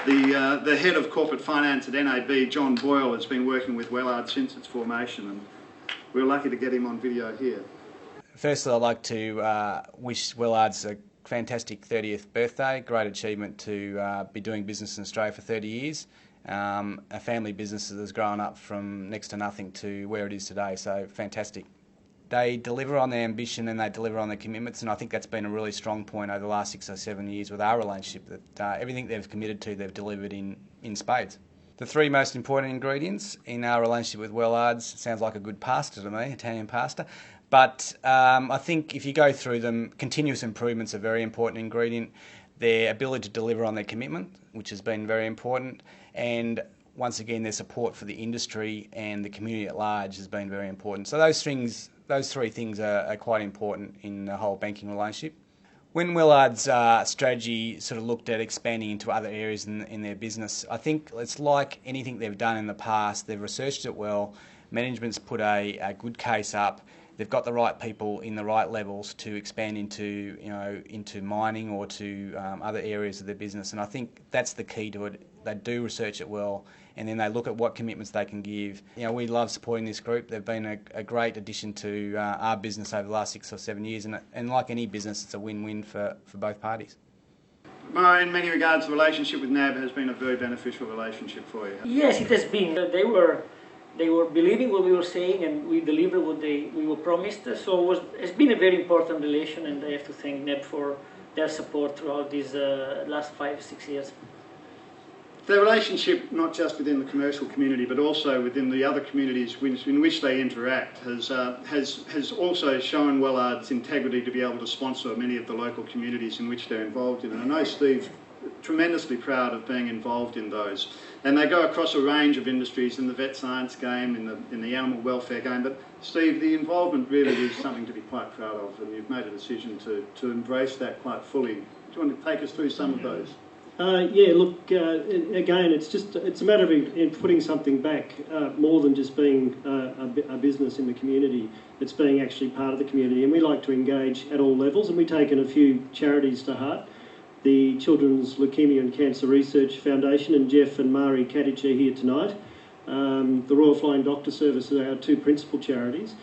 The head of corporate finance at NAB, John Boyle, has been working with Wellard since its formation, and we're lucky to get him on video here. Firstly, I'd like to wish Wellards a fantastic 30th birthday. Great achievement to be doing business in Australia for 30 years. A family business that has grown up from next to nothing to where it is today, so fantastic. They deliver on their ambition and they deliver on their commitments, and I think that's been a really strong point over the last 6 or 7 years with our relationship, that everything they've committed to, they've delivered in spades. The three most important ingredients in our relationship with Wellards, sounds like a good pasta to me, Italian pasta, but I think if you go through them, continuous improvements are a very important ingredient. Their ability to deliver on their commitment, which has been very important, and once again their support for the industry and the community at large has been very important. So those three things are quite important in the whole banking relationship. When Wellard's strategy sort of looked at expanding into other areas in their business, I think it's like anything they've done in the past. They've researched it well, management's put a good case up, they've got the right people in the right levels to expand into, into mining or to other areas of their business, and I think that's the key to it. They do research it well, and then they look at what commitments they can give. We love supporting this group. They've been a great addition to our business over the last 6 or 7 years, and like any business, it's a win-win for both parties. Mo, in many regards, the relationship with NAB has been a very beneficial relationship for you. Yes, it has been. They were believing what we were saying, and we delivered what we were promised. So it's been a very important relation, and I have to thank NAB for their support throughout these last 5 or 6 years. Their relationship, not just within the commercial community, but also within the other communities in which they interact, has also shown Wellard's integrity to be able to sponsor many of the local communities in which they're involved in. And I know Steve's tremendously proud of being involved in those. And they go across a range of industries in the vet science game, in the animal welfare game. But Steve, the involvement really is something to be quite proud of, and you've made a decision to embrace that quite fully. Do you want to take us through some of those? Yeah, look, again, it's a matter of putting something back, more than just being a business in the community. It's being actually part of the community, and we like to engage at all levels, and we've taken a few charities to heart. The Children's Leukaemia and Cancer Research Foundation, and Jeff and Mari Katic are here tonight. The Royal Flying Doctor Service are our two principal charities.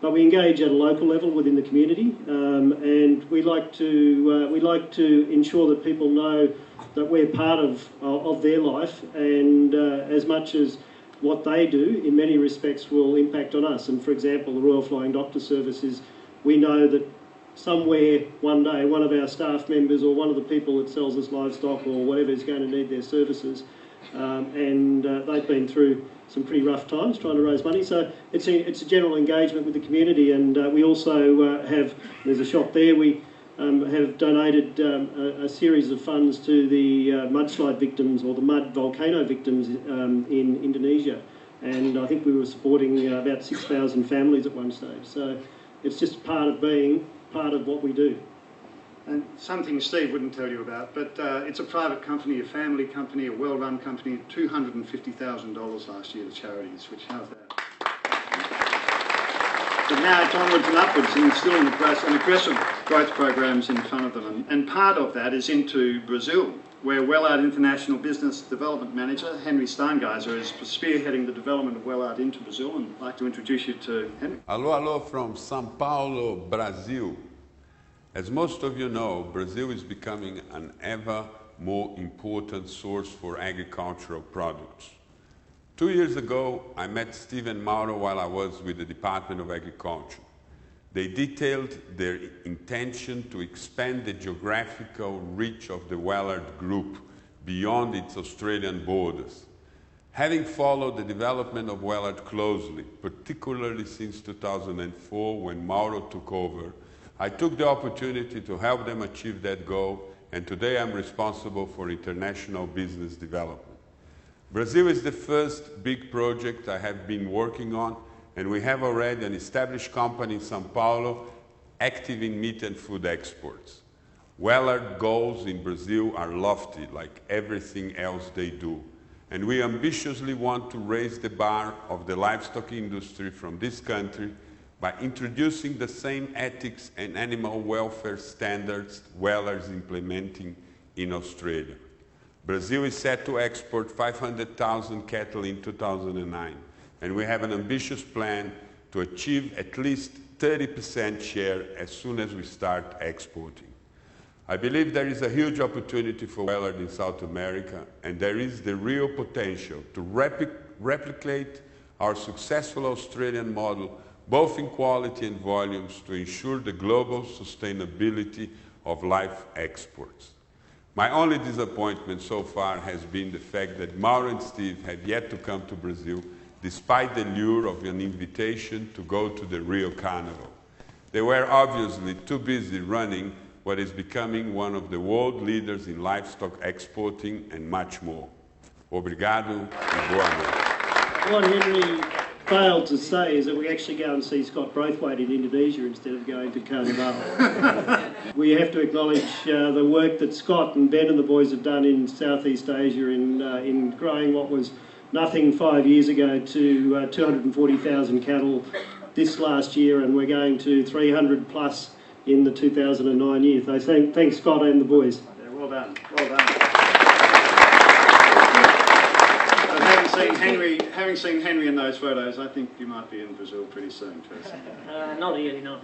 But we engage at a local level within the community, and we like to ensure that people know that we're part of their life, and as much as what they do, in many respects, will impact on us. And for example, the Royal Flying Doctor Service we know that somewhere one day one of our staff members or one of the people that sells us livestock or whatever is going to need their services, and they've been through some pretty rough times trying to raise money. So it's a general engagement with the community, and we also there's a shop there, we have donated a series of funds to the mudslide victims, or the mud volcano victims in Indonesia, and I think we were supporting about 6,000 families at one stage. So it's just part of being part of what we do. And something Steve wouldn't tell you about, but it's a private company, a family company, a well-run company, $250,000 last year to charities, which how's that? But now it's onwards and upwards, and still an aggressive growth programs in front of them. And part of that is into Brazil, where Wellard International Business Development Manager, Henry Steingeiser, is spearheading the development of Wellard into Brazil, and I'd like to introduce you to Henry. Hello from São Paulo, Brazil. As most of you know, Brazil is becoming an ever more important source for agricultural products. 2 years ago, I met Steve and Mauro while I was with the Department of Agriculture. They detailed their intention to expand the geographical reach of the Wellard Group beyond its Australian borders. Having followed the development of Wellard closely, particularly since 2004 when Mauro took over, I took the opportunity to help them achieve that goal, and today I'm responsible for international business development. Brazil is the first big project I have been working on, and we have already an established company in São Paulo active in meat and food exports. Wellard goals in Brazil are lofty, like everything else they do, and we ambitiously want to raise the bar of the livestock industry from this country by introducing the same ethics and animal welfare standards Wellard's implementing in Australia. Brazil is set to export 500,000 cattle in 2009, and we have an ambitious plan to achieve at least 30% share as soon as we start exporting. I believe there is a huge opportunity for Wellard in South America, and there is the real potential to replicate our successful Australian model, both in quality and volumes, to ensure the global sustainability of live exports. My only disappointment so far has been the fact that Mauro and Steve have yet to come to Brazil, despite the lure of an invitation to go to the Rio Carnival. They were obviously too busy running what is becoming one of the world leaders in livestock exporting and much more. Obrigado e boa noite. What Henry failed to say is that we actually go and see Scott Braithwaite in Indonesia instead of going to Carnival. We have to acknowledge the work that Scott and Ben and the boys have done in Southeast Asia in growing what was nothing 5 years ago to 240,000 cattle this last year, and we're going to 300 plus in the 2009 year. So thanks Scott and the boys. Yeah, well done, well done. Having seen Henry in those photos, I think you might be in Brazil pretty soon, Tracy. Not really, no.